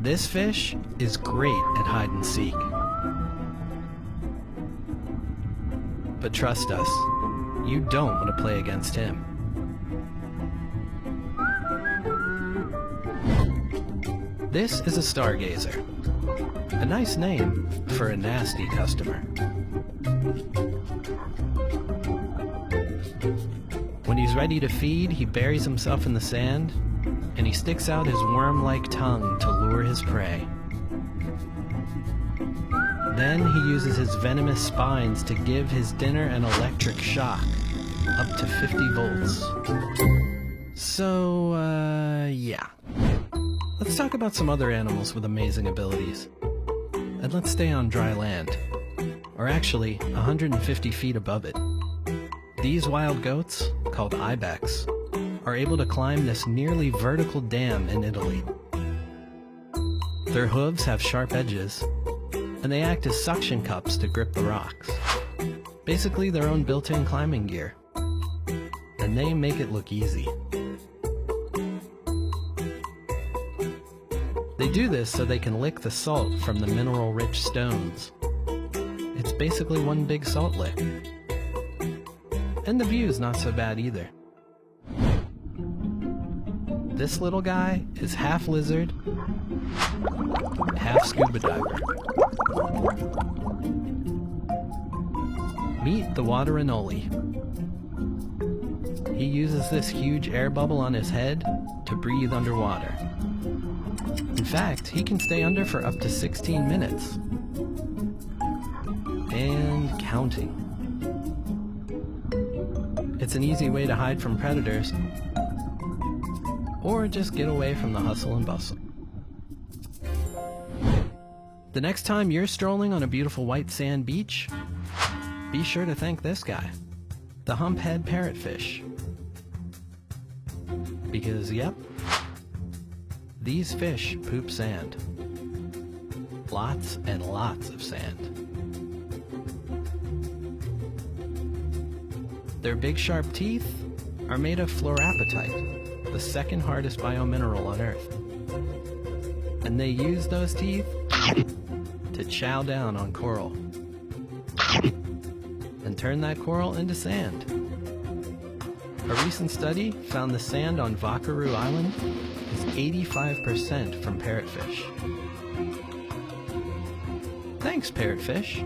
This fish is great at hide and seek. But trust us, you don't want to play against him. This is a stargazer. A nice name for a nasty customer. When he's ready to feed, he buries himself in the sand, and he sticks out his worm-like tongue to lure his prey. Then he uses his venomous spines to give his dinner an electric shock, up to 50 volts. So, yeah. Let's talk about some other animals with amazing abilities. And let's stay on dry land, or actually 150 feet above it. These wild goats, called ibex, are able to climb this nearly vertical dam in Italy. Their hooves have sharp edges, and they act as suction cups to grip the rocks. Basically their own built-in climbing gear. And they make it look easy. They do this so they can lick the salt from the mineral-rich stones. It's basically one big salt lick. And the view's not so bad either. This little guy is half lizard, half scuba diver. Meet the water anole. He uses this huge air bubble on his head to breathe underwater. In fact, he can stay under for up to 16 minutes. And counting. It's an easy way to hide from predators, or just get away from the hustle and bustle. The next time you're strolling on a beautiful white sand beach, be sure to thank this guy, the humphead parrotfish. Because, yep, these fish poop sand. Lots and lots of sand. Their big sharp teeth are made of fluorapatite, the second hardest biomineral on Earth. And they use those teeth to chow down on coral and turn that coral into sand. A recent study found the sand on Vakaru Island is 85% from parrotfish. Thanks, parrotfish.